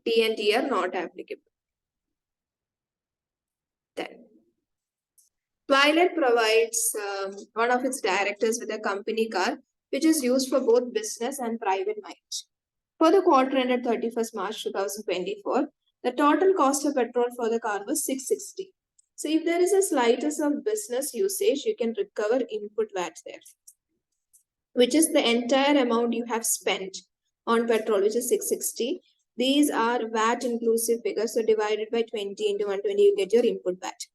D and D are not applicable. Then Twilight provides one of its directors with a company car, which is used for both business and private mileage. For the quarter ended 31st March 2024, the total cost of petrol for the car was 660. So if there is a slightest of business usage, you can recover input VAT there, which is the entire amount you have spent on petrol, which is 660. These are VAT inclusive figures. So divided by 20 into 120, you get your input VAT.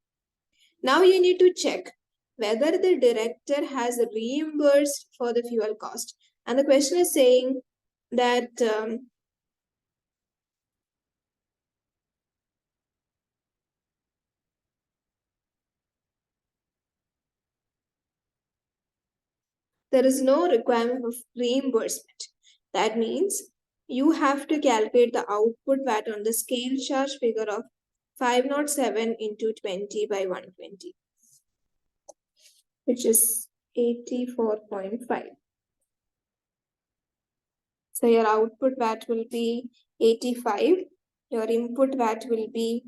Now you need to check whether the director has reimbursed for the fuel cost. And the question is saying that there is no requirement of reimbursement. That means you have to calculate the output VAT on the scale charge figure of 507 into 20 by 120, which is 84.5. So your output VAT will be 85. Your input VAT will be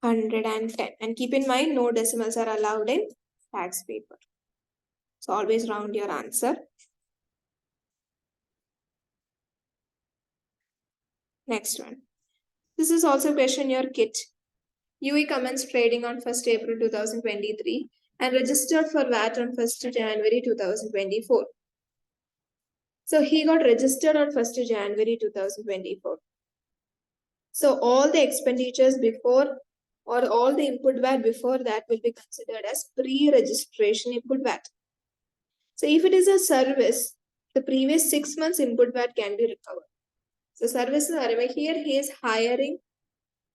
110. And keep in mind, no decimals are allowed in tax paper. So always round your answer. Next one. This is also question your kit. UE commenced trading on 1st April 2023 and registered for VAT on 1st January 2024. So he got registered on 1st January 2024. So all the expenditures before or all the input VAT before that will be considered as pre-registration input VAT. So if it is a service, the previous 6 months input VAT can be recovered. So service here he is hiring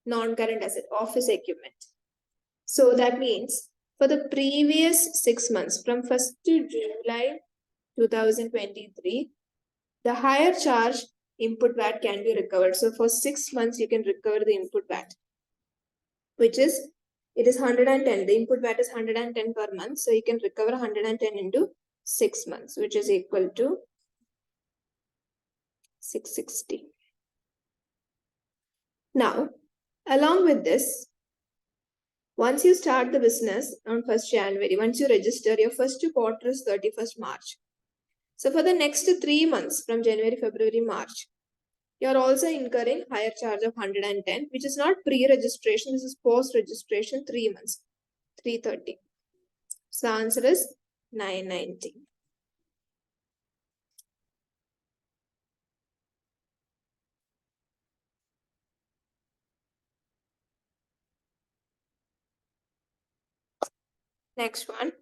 non-current asset, office equipment. So that means for the previous 6 months from 1st to July 2023, the higher charge input VAT can be recovered. So for 6 months, you can recover the input VAT, which is, it is 110. The input VAT is 110 per month. So you can recover 110 into 6 months, which is equal to 660. Now, along with this, once you start the business on 1st January, once you register, your first quarter is 31st March. So for the next 3 months from January, February, March, you are also incurring higher charge of 110, which is not pre-registration. This is post-registration 3 months, 330. So the answer is 990. Next one.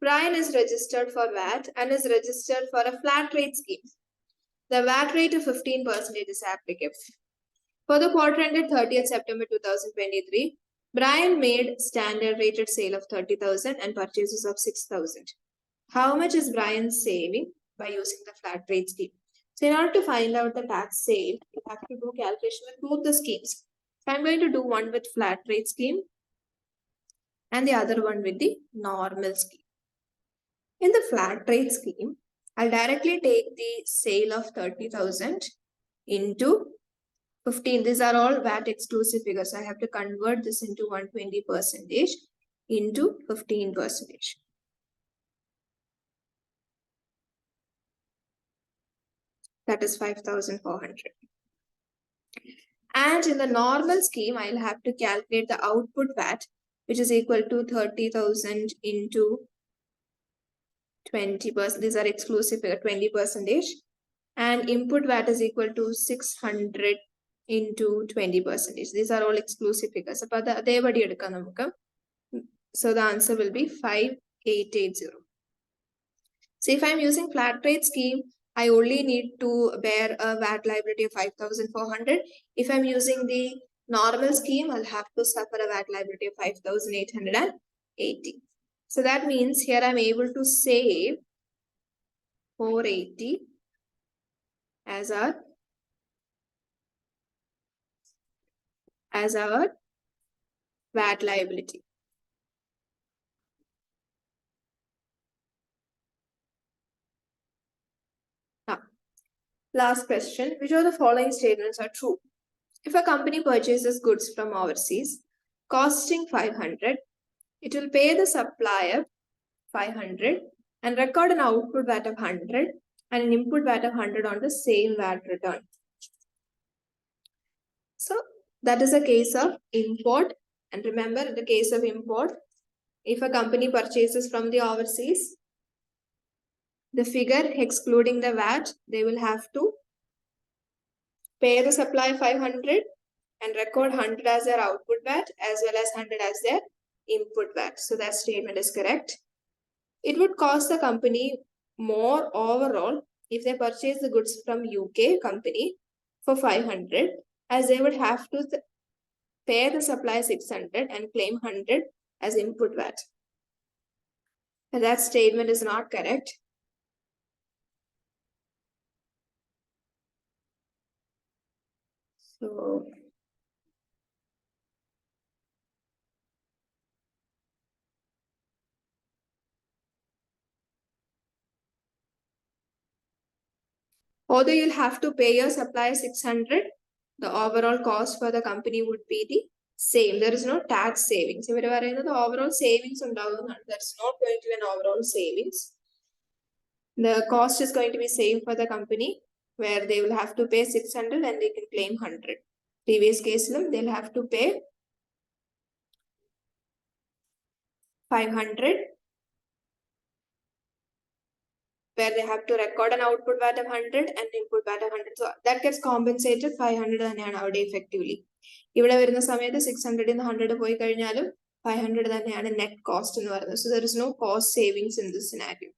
Brian is registered for VAT and is registered for a flat rate scheme. The VAT rate of 15% is applicable. For the quarter ended 30th September 2023, Brian made standard rated sale of 30,000 and purchases of 6,000. How much is Brian saving by using the flat rate scheme? So in order to find out the tax saved, you have to do calculation with both the schemes. So I'm going to do one with flat rate scheme and the other one with the normal scheme. In the flat rate scheme, I'll directly take the sale of 30,000 into 15. These are all VAT exclusive figures. I have to convert this into 120% into 15%. That is 5,400. And in the normal scheme, I'll have to calculate the output VAT, which is equal to 30,000 into 20%. These are exclusive figure, 20%. And input VAT is equal to 600 into 20%. These are all exclusive figures. So the answer will be 5880. So if I'm using flat rate scheme, I only need to bear a VAT liability of 5,400. If I'm using the normal scheme, I'll have to suffer a VAT liability of 5,880. So that means here I'm able to save 480 as our VAT liability. Now, last question. Which of the following statements are true? If a company purchases goods from overseas costing 500, it will pay the supplier 500 and record an output VAT of 100 and an input VAT of 100 on the same VAT return. So that is a case of import. And remember, in the case of import, if a company purchases from the overseas, the figure excluding the VAT, they will have to pay the supplier 500 and record 100 as their output VAT as well as 100 as their input VAT. So that statement is correct. It would cost the company more overall if they purchase the goods from UK company for 500, as they would have to pay the supplier 600 and claim 100 as input VAT. And that statement is not correct. So although you'll have to pay your supplier 600, the overall cost for the company would be the same. There is no tax savings. If the overall savings, there's not going to be an overall savings. The cost is going to be same for the company, where they will have to pay 600 and they can claim 100. Previous case, they'll have to pay 500, where they have to record an output VAT of 100 and input VAT of 100. So that gets compensated 500 തന്നെയാണ് അവിടെ effectively. ഇവിടെ വരുന്ന സമയത്ത് 600 in 100 പോയി കഴിഞ്ഞാലും 500 തന്നെയാണ് net cost എന്ന് പറയുന്നത്. So there is no cost savings in this scenario.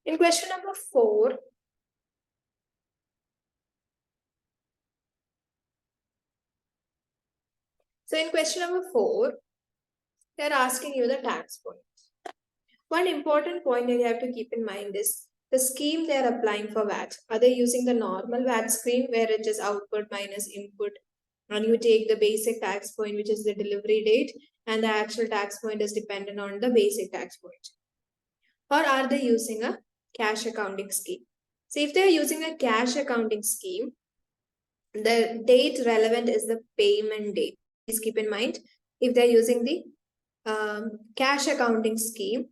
In question number 4, so in question number 4, they're asking you the tax point. One important point that you have to keep in mind is the scheme they're applying for VAT. Are they using the normal VAT scheme where it is output minus input and you take the basic tax point, which is the delivery date, and the actual tax point is dependent on the basic tax point? Or are they using a cash accounting scheme? So if they're using a cash accounting scheme, the date relevant is the payment date. Please keep in mind, if they're using the cash accounting scheme,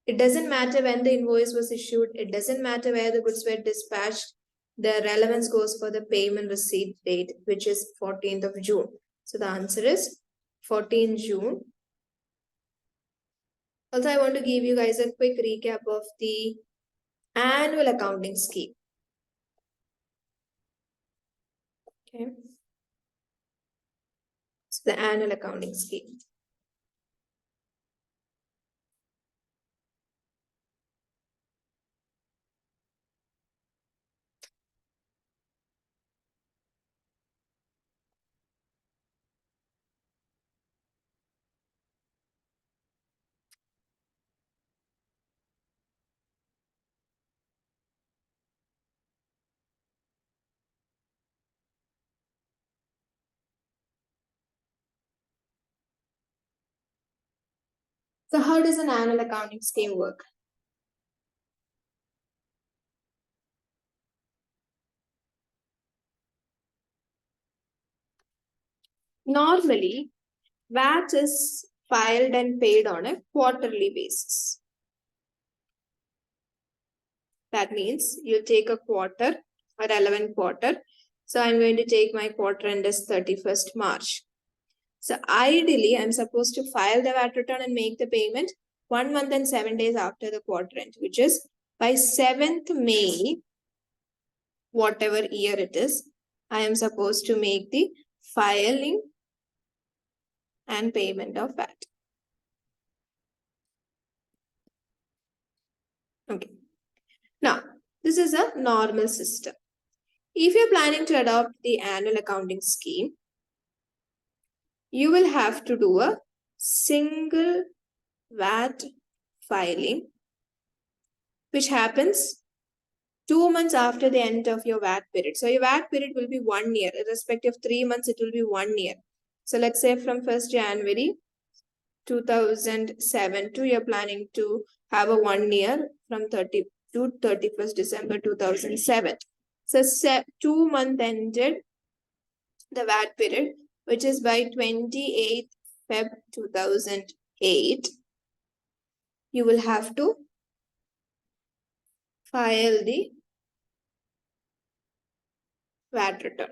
it doesn't matter when the invoice was issued. It doesn't matter where the goods were dispatched. The relevance goes for the payment receipt date, which is 14th of June. So the answer is 14 June. Also, I want to give you guys a quick recap of the annual accounting scheme. Okay. So the annual accounting scheme. So how does an annual accounting scheme work? Normally, VAT is filed and paid on a quarterly basis. That means you take a quarter, a relevant quarter. So I'm going to take my quarter end as 31st March. So ideally, I'm supposed to file the VAT return and make the payment 1 month and 7 days after the quarter end, which is by 7th May, whatever year it is. I am supposed to make the filing and payment of VAT. Okay. Now, this is a normal system. If you're planning to adopt the annual accounting scheme, you will have to do a single VAT filing, which happens 2 months after the end of your VAT period. So your VAT period will be 1 year. Irrespective of 3 months, it will be 1 year. So let's say from 1st January 2007 to you're planning to have a 1 year from 30 to 31st December 2007. So 2 month ended the VAT period, which is by 28th Feb 2008. You will have to file the VAT return.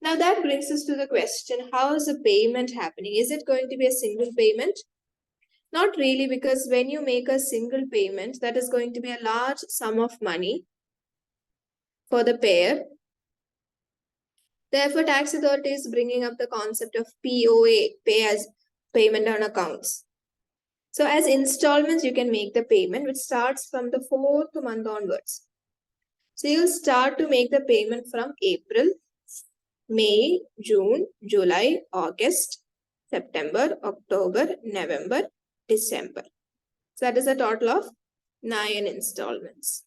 Now that brings us to the question, how is the payment happening? Is it going to be a single payment? Not really, because when you make a single payment, that is going to be a large sum of money for the payer. Therefore, tax authority is bringing up the concept of POA, pay as payment on accounts. So as installments, you can make the payment, which starts from the 4th month onwards. So you'll start to make the payment from April, May, June, July, August, September, October, November, December. So that is a total of 9 installments.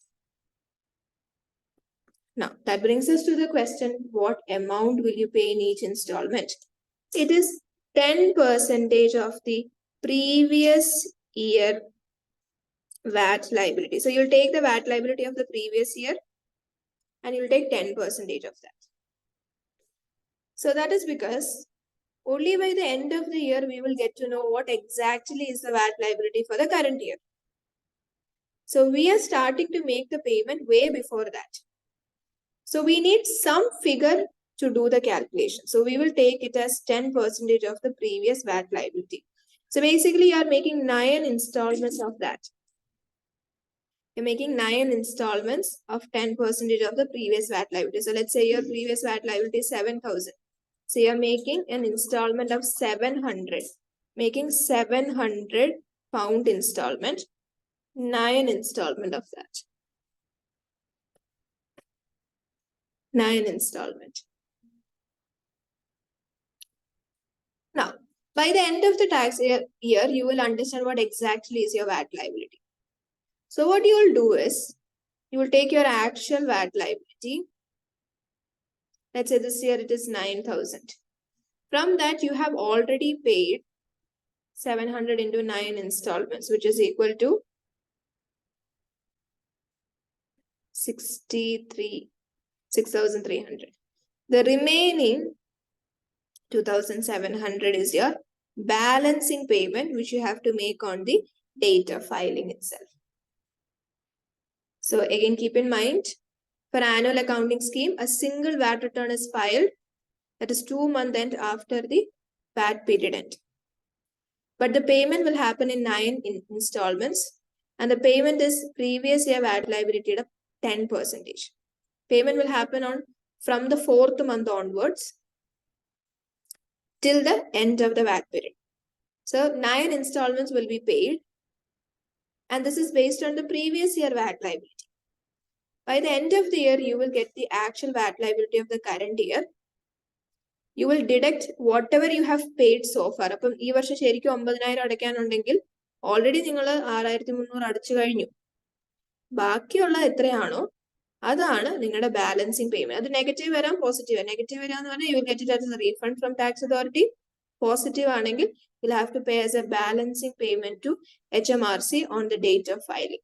Now, that brings us to the question, what amount will you pay in each installment? It is 10% of the previous year VAT liability. So you'll take the VAT liability of the previous year and you'll take 10% of that. So that is because only by the end of the year, we will get to know what exactly is the VAT liability for the current year. So we are starting to make the payment way before that. So we need some figure to do the calculation. So we will take it as 10% of the previous VAT liability. So basically you are making 9 installments of that. You're making 9 installments of 10% of the previous VAT liability. So let's say your previous VAT liability is 7,000. So you're making an installment of 700. Making 700 pound installment. 9 installment of that. 9 installment. Now, by the end of the tax year, you will understand what exactly is your VAT liability. So what you will do is, you will take your actual VAT liability. Let's say this year it is 9,000. From that, you have already paid 700 into 9 installments, which is equal to 6,300. The remaining 2,700 is your balancing payment, which you have to make on the date of filing itself. So again, keep in mind, for annual accounting scheme, a single VAT return is filed, that is 2 months end after the VAT period end. But the payment will happen in 9 installments, and the payment is previous year VAT liability of 10%. Payment will happen from the 4th month onwards till the end of the VAT period. So 9 installments will be paid, and this is based on the previous year VAT liability. By the end of the year, you will get the actual VAT liability of the current year. You will deduct whatever you have paid so far. അപ്പം ഈ വർഷം ശരിക്കും 9,000 അടയ്ക്കാനുണ്ടെങ്കിൽ already നിങ്ങൾ 6,300 അടച്ചു കഴിഞ്ഞു. ബാക്കിയുള്ള എത്രയാണോ അതാണ് നിങ്ങളുടെ ബാലൻസിങ് പേയ്മെന്റ്. അത് നെഗറ്റീവ് വരാം, പോസിറ്റീവ്. നെഗറ്റീവ് വരാന്ന് പറഞ്ഞാൽ you will get it as a refund from tax authority. Positive ആണെങ്കിൽ you will have to pay as a balancing payment to HMRC on the date of filing.